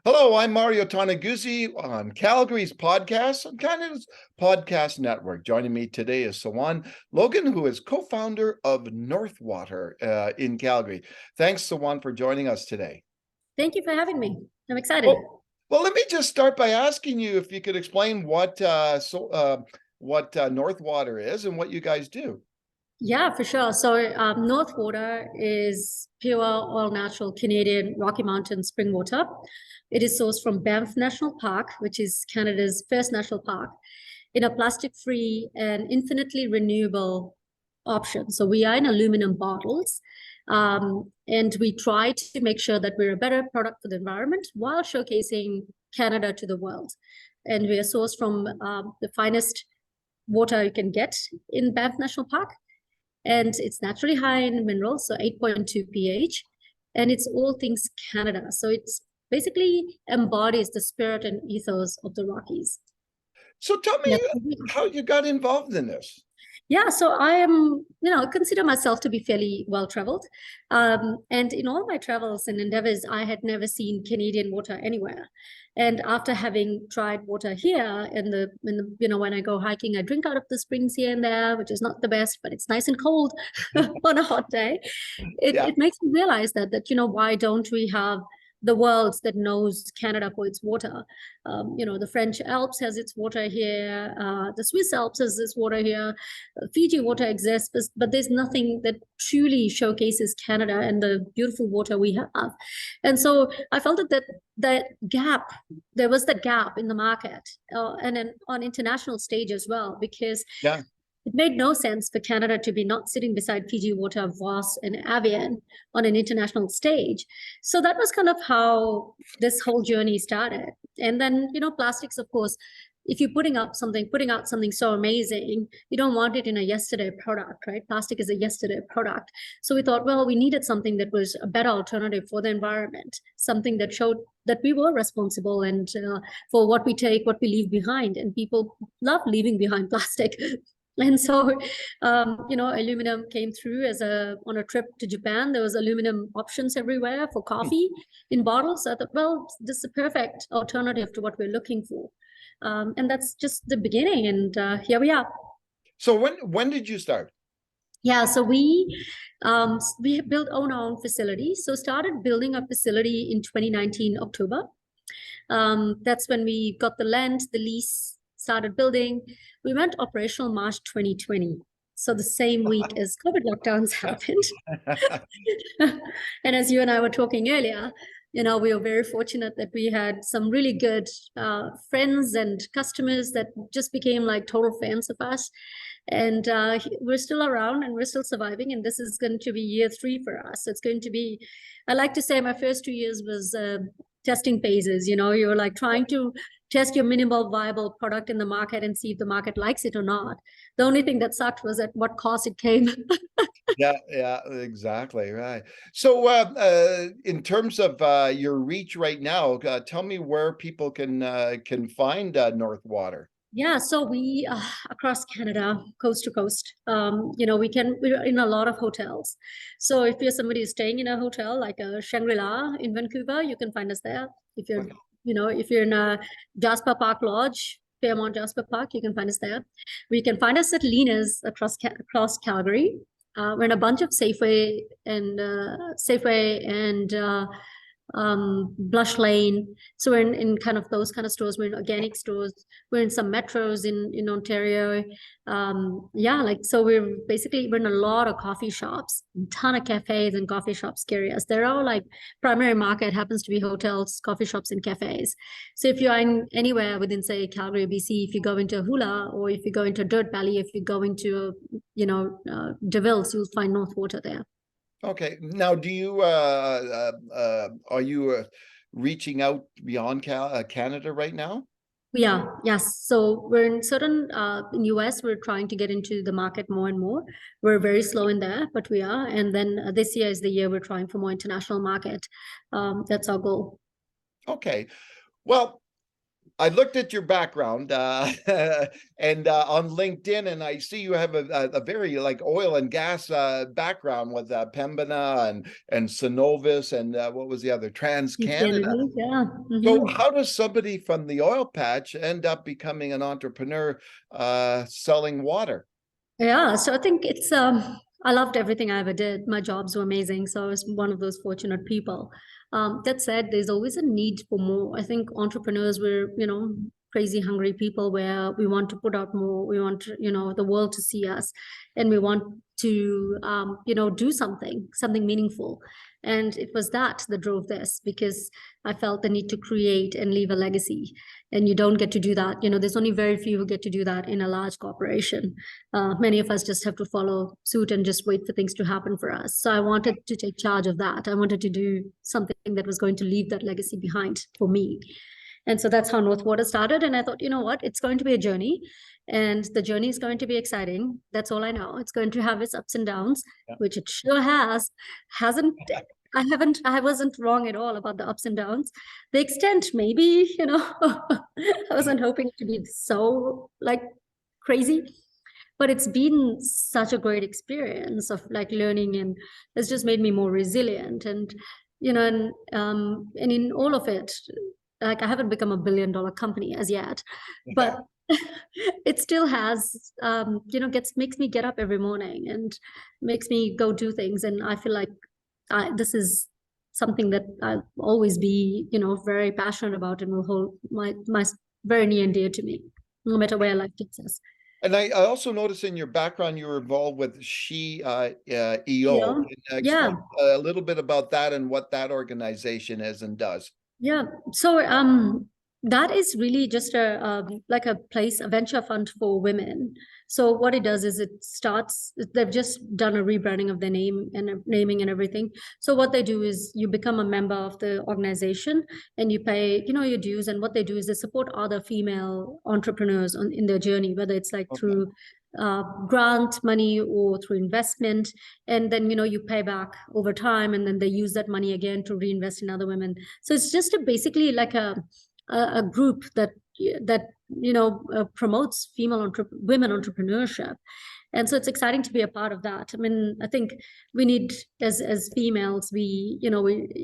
Hello, I'm Mario Toneguzzi on Calgary's podcast on Canada's podcast network. Joining me today is Saawan Logan, who is co-founder of Northwater in Calgary. Thanks, Saawan, for joining us today. Thank you for having me. I'm excited. Well, let me just start by asking you if you could explain what Northwater is and what you guys do. Yeah, for sure. So Northwater is pure all-natural Canadian Rocky Mountain spring water. It is sourced from Banff National Park, which is Canada's first national park, in a plastic-free and infinitely renewable option. So we are in aluminum bottles, and we try to make sure that we're a better product for the environment while showcasing Canada to the world. And we are sourced from the finest water you can get in Banff National Park. And it's naturally high in minerals, so 8.2 pH, and it's all things Canada. So it's basically embodies the spirit and ethos of the Rockies. So tell me how you got involved in this. Yeah, so I am, consider myself to be fairly well-traveled. And in all my travels and endeavors, I had never seen Canadian water anywhere. And after having tried water here when I go hiking, I drink out of the springs here and there, which is not the best, but it's nice and cold on a hot day. It makes me realize that, why don't we have the world that knows Canada for its water? The French Alps has its water here. The Swiss Alps has its water here. Fiji water exists, but there's nothing that truly showcases Canada and the beautiful water we have. And so I felt that gap, there was that gap in the market, and then on international stage as well, because it made no sense for Canada to be not sitting beside Fiji water, Voss, and Avian on an international stage. So that was kind of how this whole journey started. And then, plastics, of course, if you're putting out something so amazing, you don't want it in a yesterday product, right? Plastic is a yesterday product. So we thought, well, we needed something that was a better alternative for the environment, something that showed that we were responsible and for what we take, what we leave behind. And people love leaving behind plastic. And so, aluminum came through on a trip to Japan. There was aluminum options everywhere for coffee in bottles. So I thought, well, this is a perfect alternative to what we're looking for. And that's just the beginning. And here we are. So when did you start? Yeah, so we built our own facility. So started building a facility in 2019, October. That's when we got the land, the lease, started building. We went operational March 2020. So the same week as COVID lockdowns happened. And as you and I were talking earlier, we were very fortunate that we had some really good friends and customers that just became like total fans of us. And we're still around and we're still surviving. And this is going to be year 3 for us. So it's going to be, I like to say my first 2 years was testing phases. You're like trying to test your minimal viable product in the market and see if the market likes it or not. The only thing that sucked was at what cost it came. Yeah, exactly. Right. So in terms of your reach right now, tell me where people can find Northwater. Yeah, so we across Canada, coast to coast, we're in a lot of hotels. So if you're somebody who's staying in a hotel like a Shangri-La in Vancouver, you can find us there. If you're if you're in a Jasper Park Lodge, Fairmont Jasper Park, you can find us there. We can find us at Lena's across Calgary. We're in a bunch of Safeway and Blush Lane. So we're in kind of those kind of stores. We're in organic stores. We're in some metros in Ontario. So we're in a lot of coffee shops, a ton of cafes and coffee shops carry us. They're all like primary market happens to be hotels, coffee shops, and cafes. So if you're in anywhere within, say, Calgary, BC, if you go into Hula, or if you go into Dirt Valley, if you go into DeVille's, you'll find Northwater there. Okay. Now, do you are you reaching out beyond Canada right now? We are, yes. So we're in certain in US, we're trying to get into the market more and more. We're very slow in there, but we are. And then this year is the year we're trying for more international market. That's our goal. Okay. Well, I looked at your background and on LinkedIn, and I see you have a very like oil and gas background with Pembina and Synovus and what was the other, TransCanada. Kennedy, yeah. So how does somebody from the oil patch end up becoming an entrepreneur selling water? Yeah, so I think it's I loved everything I ever did. My jobs were amazing, so I was one of those fortunate people. That said, there's always a need for more. I think entrepreneurs were, crazy hungry people where we want to put out more. We want, the world to see us, and we want to, do something meaningful. And it was that drove this, because I felt the need to create and leave a legacy. And you don't get to do that. There's only very few who get to do that in a large corporation. Many of us just have to follow suit and just wait for things to happen for us. So I wanted to take charge of that. I wanted to do something that was going to leave that legacy behind for me. And so that's how Northwater started. And I thought, you know what, it's going to be a journey, and the journey is going to be exciting. That's all I know. It's going to have its ups and downs, which it sure has. I wasn't wrong at all about the ups and downs. The extent, maybe, I wasn't hoping it to be so like crazy, but it's been such a great experience of like learning, and it's just made me more resilient. And, and in all of it, like I haven't become a $1 billion company as yet, but it still has, makes me get up every morning and makes me go do things. And I feel like this is something that I'll always be, very passionate about, and will hold my very near and dear to me, no matter where life takes us. And I also noticed in your background you were involved with She EO. Explain a little bit about that and what that organization is and does. Yeah. So that is really just a venture fund for women. So what it does is they've just done a rebranding of their name and naming and everything. So what they do is you become a member of the organization, and you pay, your dues. And what they do is they support other female entrepreneurs in their journey, whether it's like through grant money or through investment. And then, you pay back over time, and then they use that money again to reinvest in other women. So it's just basically like a group that promotes women entrepreneurship. And so it's exciting to be a part of that. I mean, I think we need, as females, we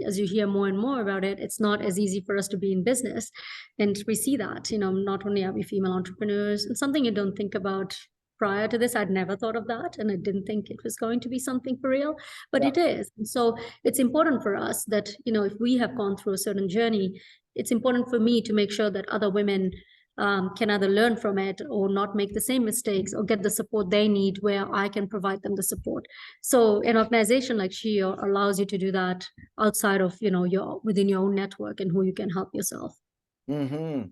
as you hear more and more about it, it's not as easy for us to be in business. And we see that, not only are we female entrepreneurs, and something you don't think about. Prior to this, I'd never thought of that, and I didn't think it was going to be something for real, but it is. And so it's important for us that, if we have gone through a certain journey, it's important for me to make sure that other women can either learn from it or not make the same mistakes, or get the support they need where I can provide them the support. So an organization like She allows you to do that outside of, within your own network and who you can help yourself. Mm-hmm.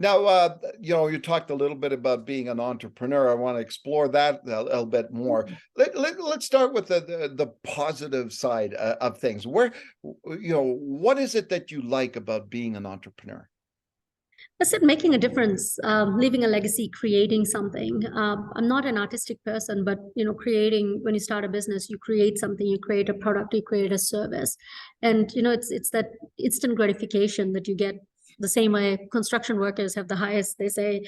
Now, you talked a little bit about being an entrepreneur. I want to explore that a little bit more. Let's start with the positive side of things. What is it that you like about being an entrepreneur? I said making a difference, leaving a legacy, creating something. I'm not an artistic person, but creating, when you start a business, you create something, you create a product, you create a service. And it's that instant gratification that you get. The same way construction workers have the highest, they say,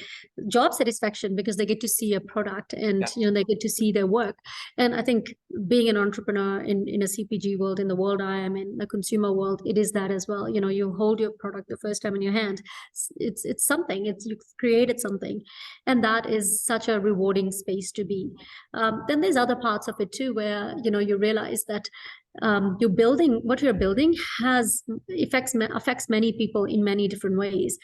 job satisfaction, because they get to see a product, and they get to see their work. And I think being an entrepreneur in a CPG world, in the world I am in, the consumer world, it is that as well. You hold your product the first time in your hand. It's something. You've created something, and that is such a rewarding space to be. Then there's other parts of it too, where you realize that what you're building affects many people in many different ways.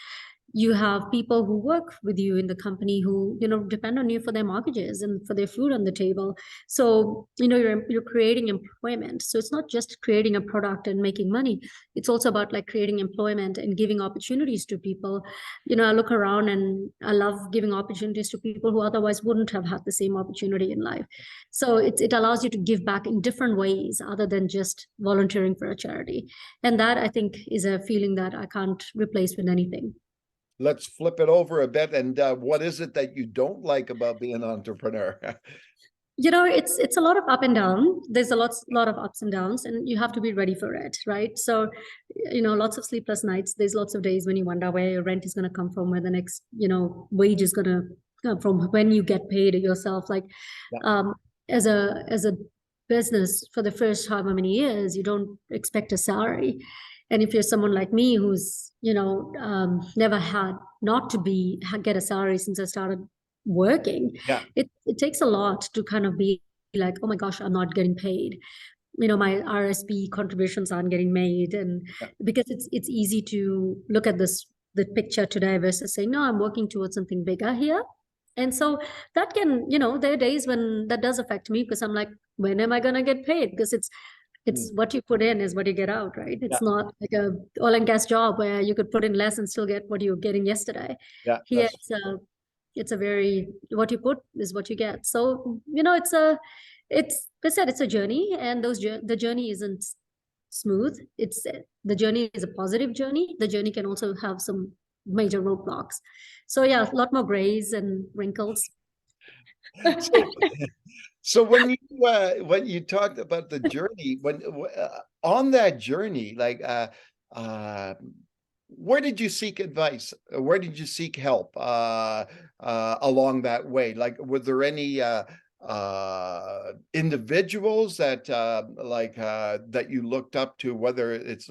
You have people who work with you in the company who depend on you for their mortgages and for their food on the table. So you're creating employment. So it's not just creating a product and making money. It's also about like creating employment and giving opportunities to people. I look around and I love giving opportunities to people who otherwise wouldn't have had the same opportunity in life. So it allows you to give back in different ways other than just volunteering for a charity. And that, I think, is a feeling that I can't replace with anything. Let's flip it over a bit. And what is it that you don't like about being an entrepreneur? It's a lot of up and down. There's a lot of ups and downs, and you have to be ready for it, right? So lots of sleepless nights. There's lots of days when you wonder where your rent is going to come from, where the next, wage is going to come from, when you get paid yourself. Like, as a business, for the first however many years, you don't expect a salary. And if you're someone like me who's, never had not to get a salary since I started working, it takes a lot to kind of be like, oh my gosh, I'm not getting paid. My RSP contributions aren't getting made. And because it's easy to look at the picture today versus saying, no, I'm working towards something bigger here. And so that can, there are days when that does affect me, because I'm like, when am I going to get paid? Because it's what you put in is what you get out, right? It's not like a oil and gas job where you could put in less and still get what you were getting yesterday. Here, it's a very, what you put is what you get. So, it's a journey, and the journey isn't smooth. The journey is a positive journey. The journey can also have some major roadblocks. So a lot more grays and wrinkles. So when you talked about the journey, on that journey, like where did you seek advice? Where did you seek help along that way? Like, were there any individuals that that you looked up to, whether it's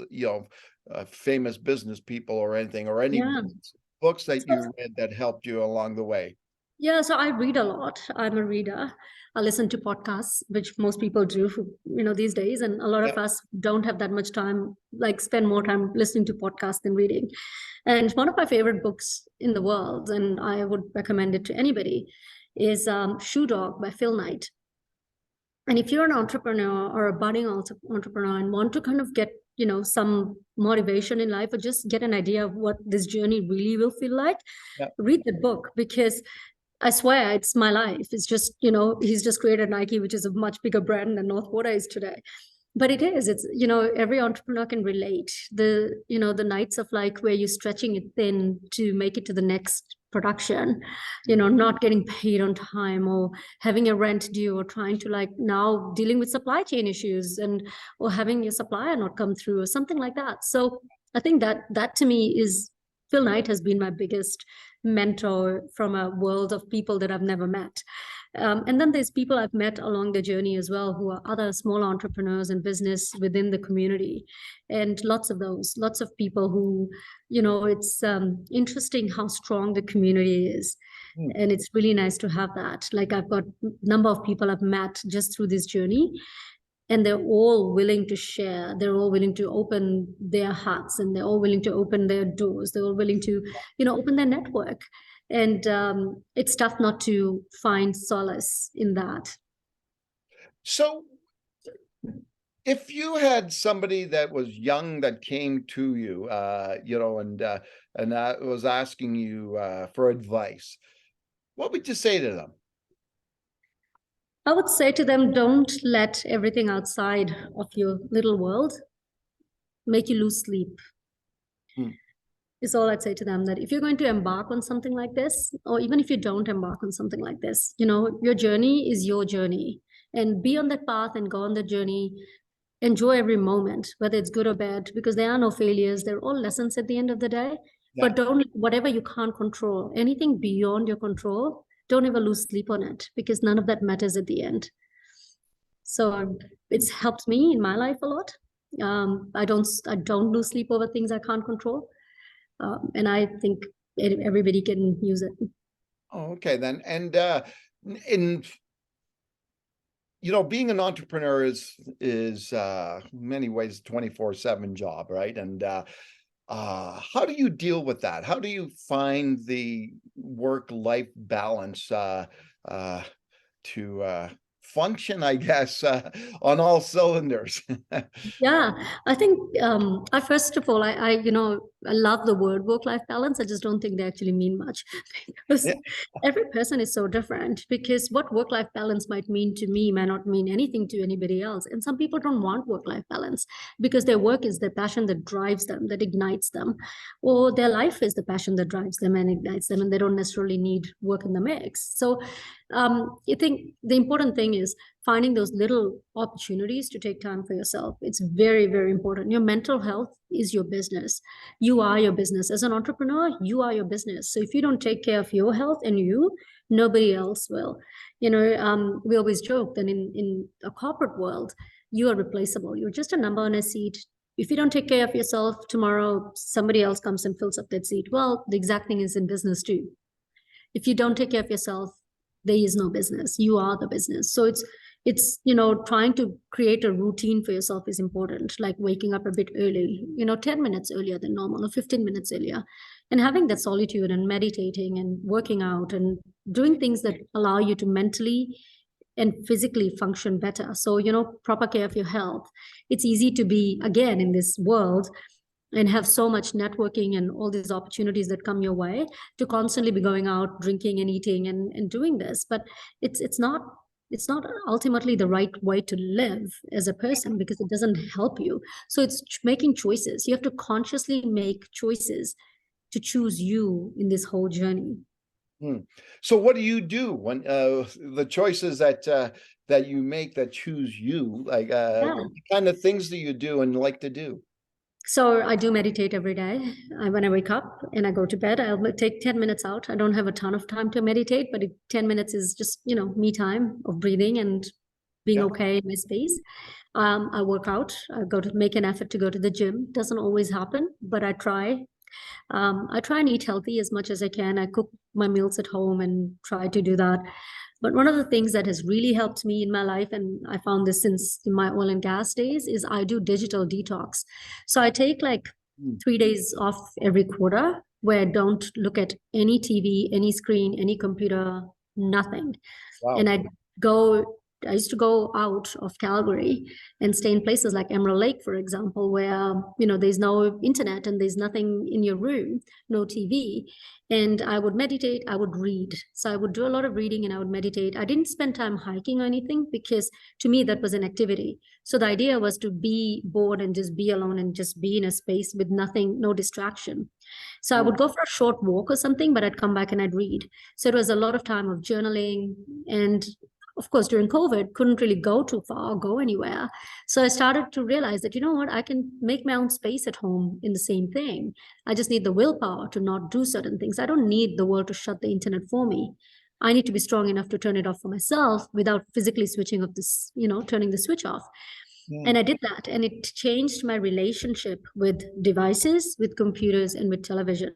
famous business people or anything, or any books that you read that helped you along the way? Yeah, so I read a lot. I'm a reader. I listen to podcasts, which most people do, these days. And a lot of us don't have that much time, like spend more time listening to podcasts than reading. And one of my favorite books in the world, and I would recommend it to anybody, is Shoe Dog by Phil Knight. And if you're an entrepreneur or a budding entrepreneur and want to kind of get, some motivation in life, or just get an idea of what this journey really will feel like, read the book, because I swear it's my life. It's just, he's just created Nike, which is a much bigger brand than North Water is today. But it's, every entrepreneur can relate. The nights of like where you're stretching it thin to make it to the next production, not getting paid on time, or having a rent due, or trying to like now dealing with supply chain issues, or having your supplier not come through, or something like that. So I think that to me is, Phil Knight has been my biggest mentor from a world of people that I've never met. And then there's people I've met along the journey as well, who are other small entrepreneurs and business within the community. And lots of people who, it's interesting how strong the community is. And it's really nice to have that. Like, I've got a number of people I've met just through this journey, and they're all willing to share. They're all willing to open their hearts, and they're all willing to open their doors. They're all willing to, open their network. And it's tough not to find solace in that. So if you had somebody that was young that came to you, and was asking you for advice, what would you say to them? I would say to them, don't let everything outside of your little world make you lose sleep. Is all I'd say to them. That if you're going to embark on something like this, or even if you don't embark on something like this, your journey is your journey, and be on that path and go on the journey. Enjoy every moment, whether it's good or bad, because there are no failures. They're all lessons at the end of the day. But whatever you can't control, anything beyond your control, don't ever lose sleep on it, because none of that matters at the end. So it's helped me in my life a lot. I don't lose sleep over things I can't control. And I think everybody can use it. Oh, okay then. And being an entrepreneur is in many ways a 24/7 job, right? And how do you deal with that? How do you find the work-life balance to function, I guess, on all cylinders? Yeah, I think first of all, I love the word work-life balance. I just don't think they actually mean much, because every person is so different. Because what work-life balance might mean to me might not mean anything to anybody else. And some people don't want work-life balance because their work is the passion that drives them, that ignites them, or their life is the passion that drives them and ignites them, and they don't necessarily need work in the mix. So I think the important thing is finding those little opportunities to take time for yourself. It's very, very important. Your mental health is your business. You are your business. As an entrepreneur, you are your business. So if you don't take care of your health and you, nobody else will. We always joke that in a corporate world, you are replaceable. You're just a number on a seat. If you don't take care of yourself, tomorrow somebody else comes and fills up that seat. Well, the exact thing is in business too. If you don't take care of yourself, there is no business. You are the business. So it's trying to create a routine for yourself is important, like waking up a bit early, 10 minutes earlier than normal or 15 minutes earlier, and having that solitude and meditating and working out and doing things that allow you to mentally and physically function better. So, proper care of your health. It's easy to be, again, in this world and have so much networking and all these opportunities that come your way to constantly be going out, drinking and eating and doing this. But it's not ultimately the right way to live as a person, because it doesn't help you. So it's making choices. You have to consciously make choices to choose you in this whole journey. So what do you do when the choices that you make that choose you, like what kind of things do you do and like to do? So I do meditate every day. When I wake up and I go to bed, I'll take 10 minutes out. I don't have a ton of time to meditate, but 10 minutes is just, me time of breathing and being okay in my space. I work out. I go to make an effort to go to the gym. Doesn't always happen, but I try. I try and eat healthy as much as I can. I cook my meals at home and try to do that. But one of the things that has really helped me in my life, and I found this since my oil and gas days, is I do digital detox. So I take like 3 days off every quarter where I don't look at any TV, any screen, any computer, nothing. Wow. And I used to go out of Calgary and stay in places like Emerald Lake, for example, where, there's no internet and there's nothing in your room, no TV. And I would meditate, I would read. So I would do a lot of reading and I would meditate. I didn't spend time hiking or anything because to me that was an activity. So the idea was to be bored and just be alone and just be in a space with nothing, no distraction. So I would go for a short walk or something, but I'd come back and I'd read. So it was a lot of time of journaling. And of course, during COVID, couldn't really go too far or go anywhere. So I started to realize that, I can make my own space at home in the same thing. I just need the willpower to not do certain things. I don't need the world to shut the internet for me. I need to be strong enough to turn it off for myself without physically switching off this, turning the switch off. And I did that, and it changed my relationship with devices, with computers, and with television.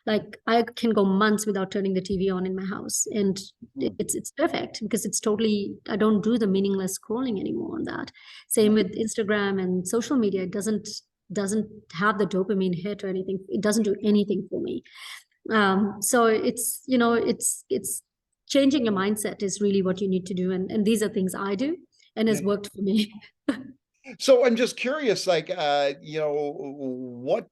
Like I can go months without turning the TV on in my house, and it's perfect because it's totally, I don't do the meaningless scrolling anymore on that. Same with Instagram and social media. It doesn't have the dopamine hit or anything. It doesn't do anything for me. So it's it's changing your mindset is really what you need to do, and these are things I do and has worked for me. So I'm just curious, like, what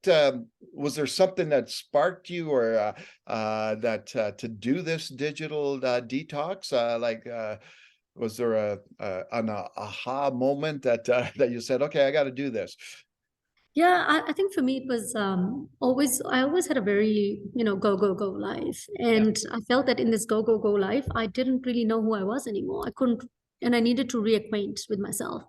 was there something that sparked you or that to do this digital detox? Was there an aha moment that that you said, okay, I got to do this? Yeah, I think for me it was I always had a very, go, go, go life. And I felt that in this go, go, go life, I didn't really know who I was anymore. I couldn't, and I needed to reacquaint with myself.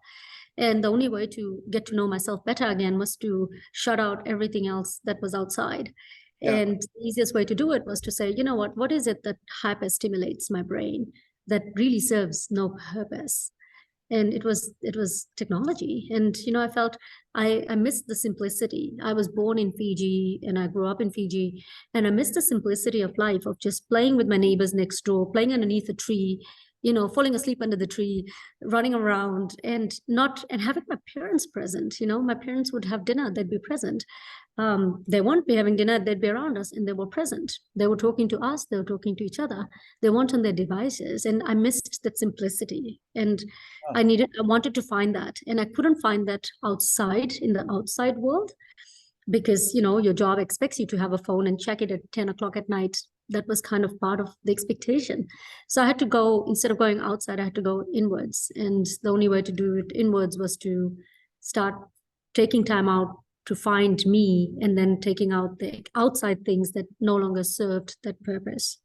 And the only way to get to know myself better again was to shut out everything else that was outside. And the easiest way to do it was to say, what is it that hyper stimulates my brain that really serves no purpose? And it was technology. And I felt I missed the simplicity. I was born in Fiji and I grew up in Fiji, and I missed the simplicity of life, of just playing with my neighbors next door, playing underneath a tree, falling asleep under the tree, running around, and having my parents present. My parents would have dinner, they'd be present. They won't be having dinner, they'd be around us, and they were present. They were talking to us, they were talking to each other. They weren't on their devices, and I missed that simplicity. And I wanted to find that, and I couldn't find that outside, in the outside world, because your job expects you to have a phone and check it at 10 o'clock at night. That was kind of part of the expectation. So I had to go, instead of going outside, I had to go inwards. And the only way to do it inwards was to start taking time out to find me, and then taking out the outside things that no longer served that purpose.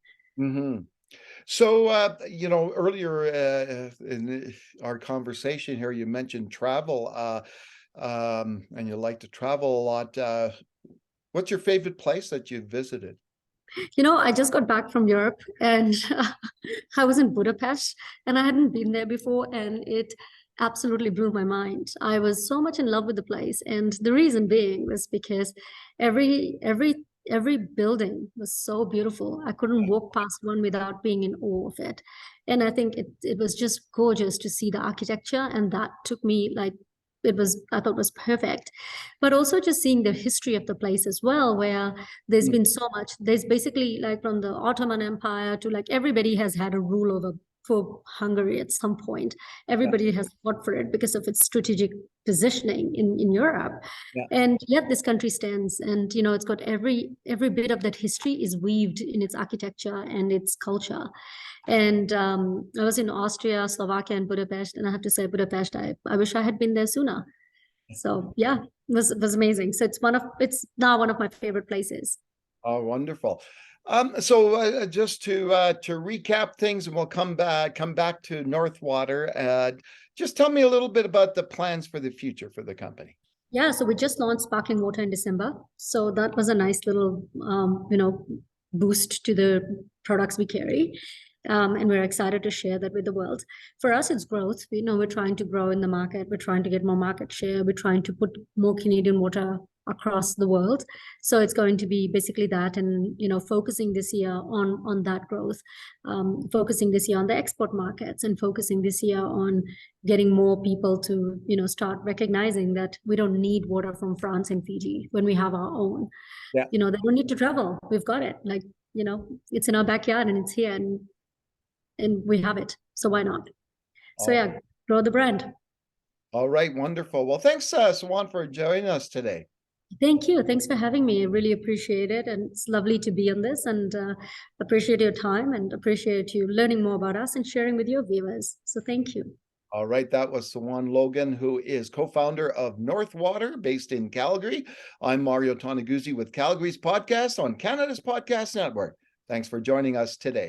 So, earlier in our conversation here, you mentioned travel, and you like to travel a lot. What's your favorite place that you've visited? I just got back from Europe and I was in Budapest and I hadn't been there before, and it absolutely blew my mind. I was so much in love with the place, and the reason being was because every building was so beautiful. I couldn't walk past one without being in awe of it. And I think it was just gorgeous to see the architecture, and that took me like I thought was perfect. But also just seeing the history of the place as well, where there's been so much. There's basically like from the Ottoman Empire to like everybody has had a rule over for Hungary at some point. Yeah, Everybody has fought for it because of its strategic positioning in Europe. yeah, And yet this country stands, and it's got every bit of that history is weaved in its architecture and its culture. And I was in Austria, Slovakia, and Budapest, and I have to say Budapest, I wish I had been there sooner. So yeah, it was amazing. So it's now one of my favorite places. oh, wonderful. So just to recap things, and we'll come back to Northwater. Just tell me a little bit about the plans for the future for the company. Yeah, so we just launched sparkling water in December. So that was a nice little boost to the products we carry. And we're excited to share that with the world. For us, it's growth. We're trying to grow in the market. We're trying to get more market share. We're trying to put more Canadian water across the world. So it's going to be basically that, and focusing this year on that growth, focusing this year on the export markets, and focusing this year on getting more people to start recognizing that we don't need water from France and Fiji when we have our own. Yeah. They don't need to travel. We've got it. Like, it's in our backyard and it's here, and we have it. So why not? So yeah, grow the brand. All right, wonderful. Well, thanks, Saawan, for joining us today. Thank you. Thanks for having me. I really appreciate it. And it's lovely to be on this, and appreciate your time and appreciate you learning more about us and sharing with your viewers. So thank you. All right, that was Saawan Logan, who is co-founder of Northwater, based in Calgary. I'm Mario Toneguzzi with Calgary's podcast on Canada's Podcast Network. Thanks for joining us today.